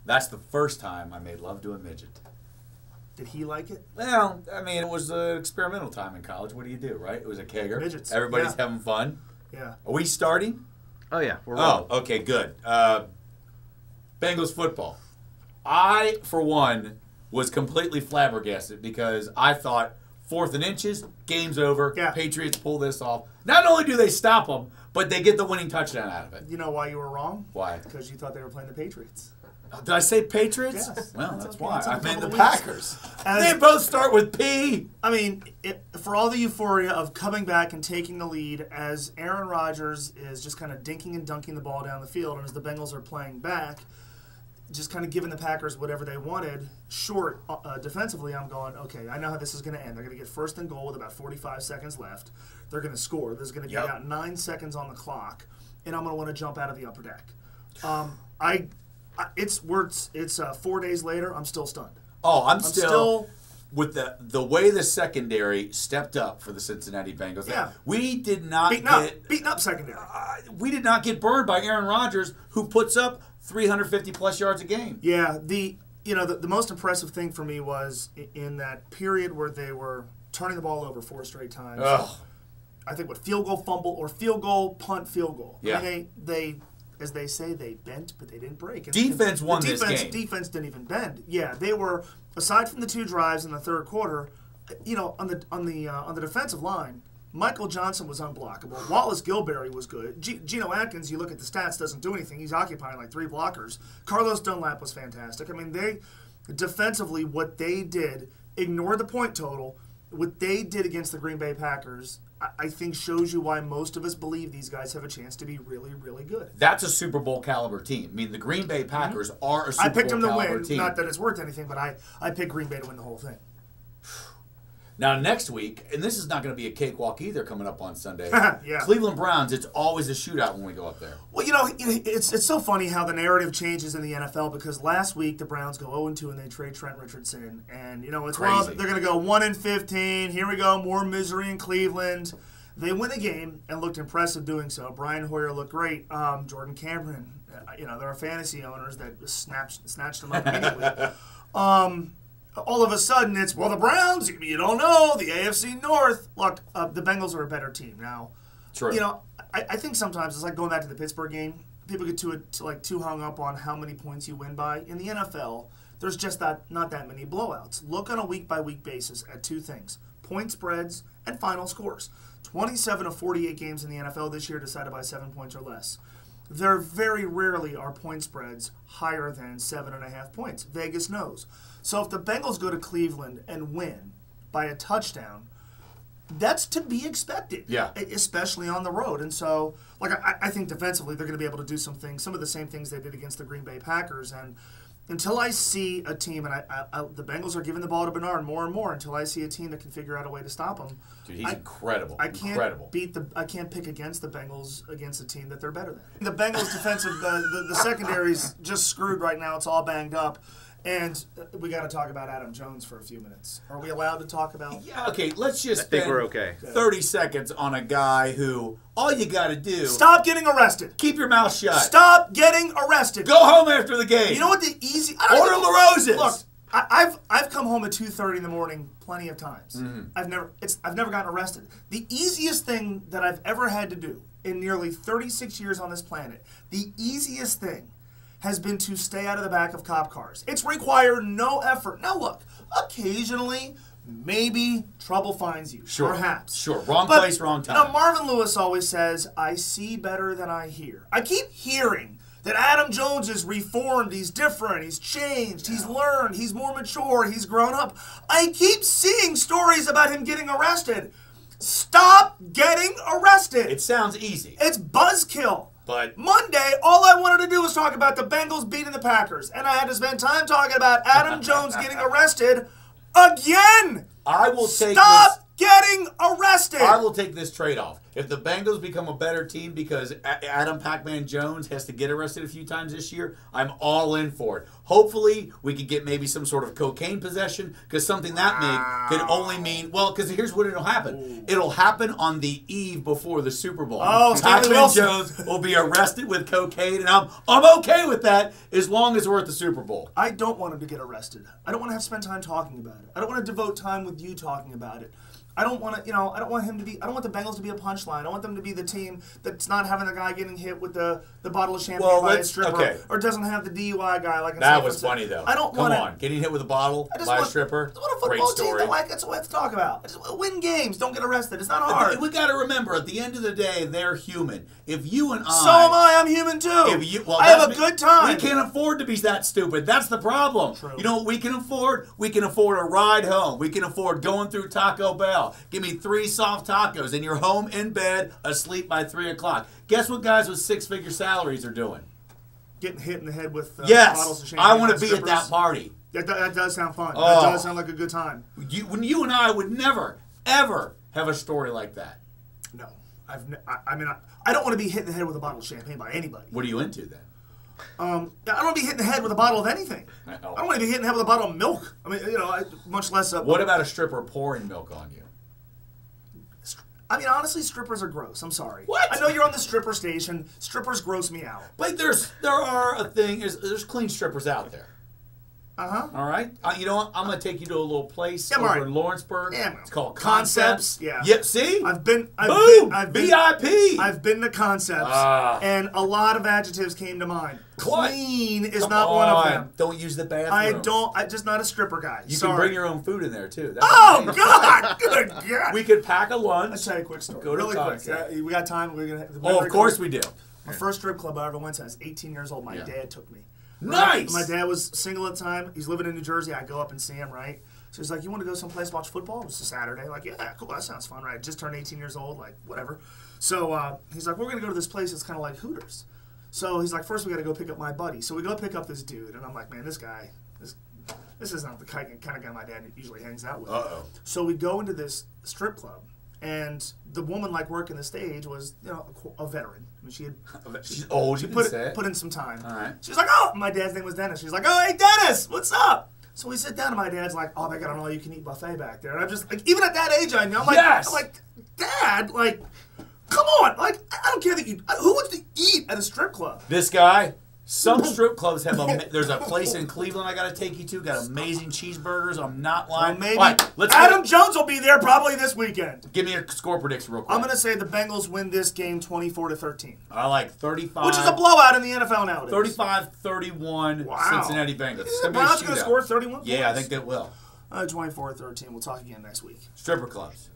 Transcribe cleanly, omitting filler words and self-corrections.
That's the first time I made love to a midget. Did he like it? Well, I mean, it was an experimental time in college. What do you do, right? It was a kegger. Midgets. Everybody's Yeah. having fun. Yeah. Are we starting? Oh, yeah. We're rolling. Oh, okay, good. Bengals football. I, for one, was completely flabbergasted because I thought 4th and inches, game's over, Yeah. Patriots pull this off. Not only do they stop them, but they get the winning touchdown out of it. You know why you were wrong? Why? Because you thought they were playing the Patriots. Did I say Patriots? Yes. Well, That's that's okay. why. It's on I a meant the couple of weeks. Packers. As- They both start with P. I mean, for all the euphoria of coming back and taking the lead, as Aaron Rodgers is just kind of dinking and dunking the ball down the field, and as the Bengals are playing back, just kind of giving the Packers whatever they wanted, short defensively, I'm going, okay, I know how this is going to end. They're going to get 1st and goal with about 45 seconds left. They're going to score. There's going to be about 9 seconds on the clock, and I'm going to want to jump out of the upper deck. It's 4 days later. I'm still stunned. Oh, I'm still with the way the secondary stepped up for the Cincinnati Bengals. Yeah. We did not beaten up secondary. We did not get burned by Aaron Rodgers, who puts up 350 plus yards a game. Yeah, the most impressive thing for me was in that period where they were turning the ball over 4 straight times. Ugh. I think field goal fumble or field goal punt field goal. Yeah. I mean, they as they say, they bent, but they didn't break. And Defense won this game. Defense didn't even bend. Yeah, they were, aside from the 2 drives in the 3rd quarter, on the defensive line, Michael Johnson was unblockable. Wallace Gilberry was good. Geno Atkins, you look at the stats, doesn't do anything. He's occupying like 3 blockers. Carlos Dunlap was fantastic. I mean, they defensively, what they did, ignore the point total, what they did against the Green Bay Packers, I think shows you why most of us believe these guys have a chance to be really, really good. That's a Super Bowl caliber team. I mean, the Green Bay Packers are a Super Bowl I picked them to caliber win. team. Not that it's worth anything, but I picked Green Bay to win the whole thing. Now, next week, and this is not going to be a cakewalk either coming up on Sunday. Yeah. Cleveland Browns, it's always a shootout when we go up there. Well, it's so funny how the narrative changes in the NFL because last week the Browns go 0-2 and they trade Trent Richardson. And, it's Crazy. well, they're going to go 1-15. Here we go, more misery in Cleveland. They win the game and looked impressive doing so. Brian Hoyer looked great. Jordan Cameron, there are fantasy owners that snatched them up immediately. All of a sudden, it's, well, the Browns, you don't know, the AFC North. Look, the Bengals are a better team. Now, True. I think sometimes it's like going back to the Pittsburgh game. People get too hung up on how many points you win by. In the NFL, there's just not that many blowouts. Look on a week-by-week basis at 2 things, point spreads and final scores. 27 of 48 games in the NFL this year decided by 7 points or less. There very rarely are point spreads higher than 7.5 points. Vegas knows. So if the Bengals go to Cleveland and win by a touchdown, that's to be expected. Yeah. Especially on the road. And so, I think defensively they're going to be able to do some of the same things they did against the Green Bay Packers. And until I see a team, and the Bengals are giving the ball to Bernard more and more, until I see a team that can figure out a way to stop him. Dude, he's incredible. I can't I can't pick against the Bengals against a team that they're better than. The Bengals defensive, the secondary's just screwed right now. It's all banged up. And we got to talk about Adam Jones for a few minutes. Are we allowed to talk about? Yeah, okay, let's just I think spend we're okay. 30 seconds on a guy who all you got to do, Stop getting arrested. keep your mouth shut. Stop getting arrested. Go home after the game. You know what the easy... Order La Roses. Look, I've come home at 2:30 in the morning plenty of times. Mm-hmm. I've never gotten arrested. The easiest thing that I've ever had to do in nearly 36 years on this planet, the easiest thing has been to stay out of the back of cop cars. It's required no effort. Now look, occasionally, maybe trouble finds you. Sure. Perhaps. Sure. Wrong place, wrong time. Now, Marvin Lewis always says, I see better than I hear. I keep hearing that Adam Jones is reformed, he's different, he's changed, he's learned, he's more mature, he's grown up. I keep seeing stories about him getting arrested. Stop getting arrested. It sounds easy. It's buzzkill. But Monday, all I wanted to do was talk about the Bengals beating the Packers, and I had to spend time talking about Adam Jones getting arrested again. I will take Stop this. getting arrested. I will take this trade-off. If the Bengals become a better team because Adam PACMAN Jones has to get arrested a few times this year, I'm all in for it. Hopefully, we could get maybe some sort of cocaine possession, because something that big can only mean, well, because here's what it'll happen. Ooh. It'll happen on the eve before the Super Bowl. Oh, PACMAN Jones will be arrested with cocaine, and I'm okay with that as long as we're at the Super Bowl. I don't want him to get arrested. I don't want to have to spend time talking about it. I don't want to devote time with you talking about it. I don't want to, I don't want him to be, I don't want the Bengals to be a punchline. I want them to be the team that's not having the guy getting hit with the bottle of champagne by a stripper, or doesn't have the DUI guy like in that was funny though. I don't want on, getting hit with a bottle by a stripper. I want a football team that that's what we have to talk about. Just win games, don't get arrested. It's not hard. We got to remember, at the end of the day, they're human. If you and I, so am I. I'm human too. I have a good time. We can't afford to be that stupid. That's the problem. True. You know what we can afford? We can afford a ride home. We can afford going through Taco Bell. Give me 3 soft tacos, and you're home in bed, asleep by 3 o'clock. Guess what guys with 6-figure salaries are doing? Getting hit in the head with Yes, bottles of champagne. I want to be at that party. That does sound fun. That does sound like a good time. You and I would never, ever have a story like that. No. I don't want to be hit in the head with a bottle of champagne by anybody. What are you into then? I don't want to be hit in the head with a bottle of anything. I don't want to be hit in the head with a bottle of milk. I mean, much less. What about a stripper pouring milk on you? I mean, honestly, strippers are gross. I'm sorry. What? I know you're on the stripper station. Strippers gross me out. But there's clean strippers out there. Uh-huh. All right? You know what? I'm going to take you to a little place over in Lawrenceburg. Yeah, it's called Concepts. Yeah. Yeah, see? I've been VIP. I've been to Concepts, and a lot of adjectives came to mind. Clean is not one of them. Don't use the bathroom. I'm just not a stripper guy. You can bring your own food in there, too. God! Good God! We could pack a lunch. I'll tell you a quick story. Go to really quick. We got time. Of course we do. My first strip club I ever went to, I was 18 years old. My dad took me. Nice! My dad was single at the time. He's living in New Jersey. I go up and see him, right? So he's like, you want to go someplace watch football? It was a Saturday. Like, yeah, cool. That sounds fun, right? I just turned 18 years old, like, whatever. So he's like, we're going to go to this place that's kind of like Hooters. So he's like, first we got to go pick up my buddy. So we go pick up this dude. And I'm like, man, this guy, this is not the kind of guy my dad usually hangs out with. Uh-oh. So we go into this strip club. And the woman, like, working the stage was, a veteran. I mean, she's old. She put in some time. All right. She was like, oh, my dad's name was Dennis. She's like, oh, hey, Dennis, what's up? So we sit down, and my dad's like, oh, they got an all-you-can-eat buffet back there. And I'm just like, even at that age, I know. I'm like, Dad, like, come on, like, I don't care that who wants to eat at a strip club? This guy. Some strip clubs have there's a place in Cleveland I got to take you to. Got amazing cheeseburgers. I'm not lying. Well, maybe Adam Jones will be there probably this weekend. Give me a score prediction real quick. I'm going to say the Bengals win this game 24-13. I like 35. Which is a blowout in the NFL nowadays. 35-31 Cincinnati Bengals. The Browns going to score 31 points? Yeah, I think they will. 24-13. We'll talk again next week. Stripper clubs.